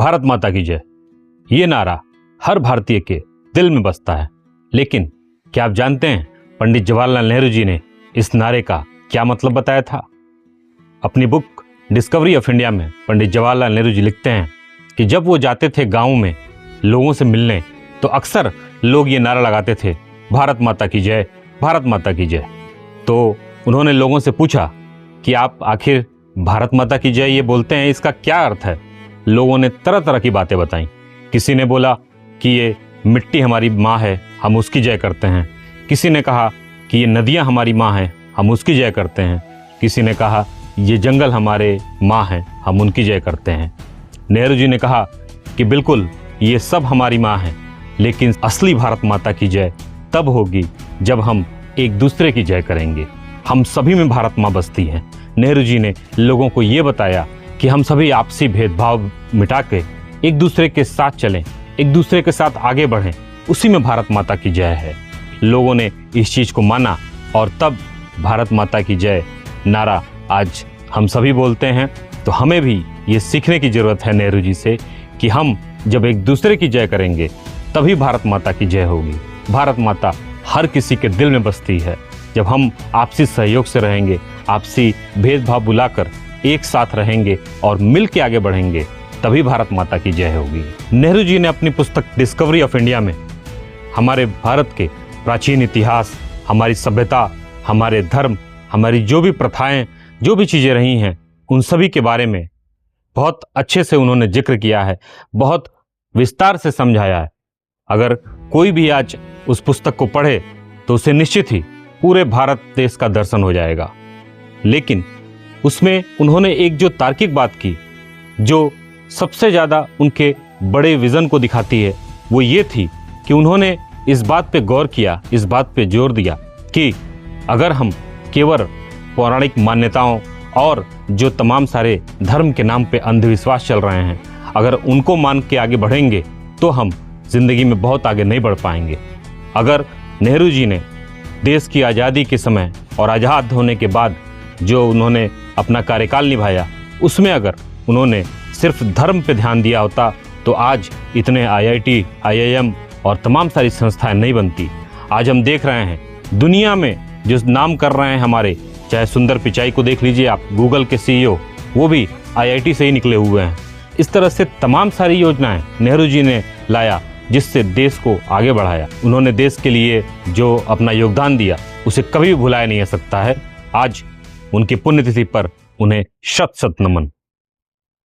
भारत माता की जय, ये नारा हर भारतीय के दिल में बसता है। लेकिन क्या आप जानते हैं पंडित जवाहरलाल नेहरू जी ने इस नारे का क्या मतलब बताया था? अपनी बुक डिस्कवरी ऑफ इंडिया में पंडित जवाहरलाल नेहरू जी लिखते हैं कि जब वो जाते थे गाँव में लोगों से मिलने तो अक्सर लोग ये नारा लगाते थे, भारत माता की जय, भारत माता की जय। तो उन्होंने लोगों से पूछा कि आप आखिर भारत माता की जय ये बोलते हैं, इसका क्या अर्थ है? लोगों ने तरह तरह की बातें बताई। किसी ने बोला कि ये मिट्टी हमारी माँ है, हम उसकी जय करते हैं। किसी ने कहा कि ये नदियाँ हमारी माँ हैं, हम उसकी जय करते हैं। किसी ने कहा ये जंगल हमारे माँ हैं, हम उनकी जय करते हैं। नेहरू जी ने कहा कि बिल्कुल ये सब हमारी माँ हैं, लेकिन असली भारत माता की जय तब होगी जब हम एक दूसरे की जय करेंगे। हम सभी में भारत माँ बसती है। नेहरू जी ने लोगों को ये बताया कि हम सभी आपसी भेदभाव मिटा के एक दूसरे के साथ चलें, एक दूसरे के साथ आगे बढ़ें, उसी में भारत माता की जय है। लोगों ने इस चीज़ को माना और तब भारत माता की जय नारा आज हम सभी बोलते हैं। तो हमें भी ये सीखने की ज़रूरत है नेहरू जी से कि हम जब एक दूसरे की जय करेंगे तभी भारत माता की जय होगी। भारत माता हर किसी के दिल में बसती है। जब हम आपसी सहयोग से रहेंगे, आपसी भेदभाव बुलाकर एक साथ रहेंगे और मिल के आगे बढ़ेंगे, तभी भारत माता की जय होगी। नेहरू जी ने अपनी पुस्तक डिस्कवरी ऑफ इंडिया में हमारे भारत के प्राचीन इतिहास, हमारी सभ्यता, हमारे धर्म, हमारी जो भी प्रथाएं, जो भी चीज़ें रही हैं, उन सभी के बारे में बहुत अच्छे से उन्होंने जिक्र किया है, बहुत विस्तार से समझाया है। अगर कोई भी आज उस पुस्तक को पढ़े तो उसे निश्चित ही पूरे भारत देश का दर्शन हो जाएगा। लेकिन उसमें उन्होंने एक जो तार्किक बात की, जो सबसे ज़्यादा उनके बड़े विज़न को दिखाती है, वो ये थी कि उन्होंने इस बात पे गौर किया, इस बात पे जोर दिया कि अगर हम केवल पौराणिक मान्यताओं और जो तमाम सारे धर्म के नाम पे अंधविश्वास चल रहे हैं, अगर उनको मान के आगे बढ़ेंगे तो हम जिंदगी में बहुत आगे नहीं बढ़ पाएंगे। अगर नेहरू जी ने देश की आज़ादी के समय और आज़ाद होने के बाद जो उन्होंने अपना कार्यकाल निभाया, उसमें अगर उन्होंने सिर्फ धर्म पे ध्यान दिया होता तो आज इतने IIT, IIM और तमाम सारी संस्थाएं नहीं बनती। आज हम देख रहे हैं दुनिया में जो नाम कर रहे हैं हमारे, चाहे सुंदर पिचाई को देख लीजिए आप, गूगल के CEO, वो भी IIT से ही निकले हुए हैं। इस तरह से तमाम सारी योजनाएं नेहरू जी ने लाया जिससे देश को आगे बढ़ाया। उन्होंने देश के लिए जो अपना योगदान दिया उसे कभी भी भुलाया नहीं जा सकता है। आज उनकी पुण्यतिथि पर उन्हें शत शत नमन।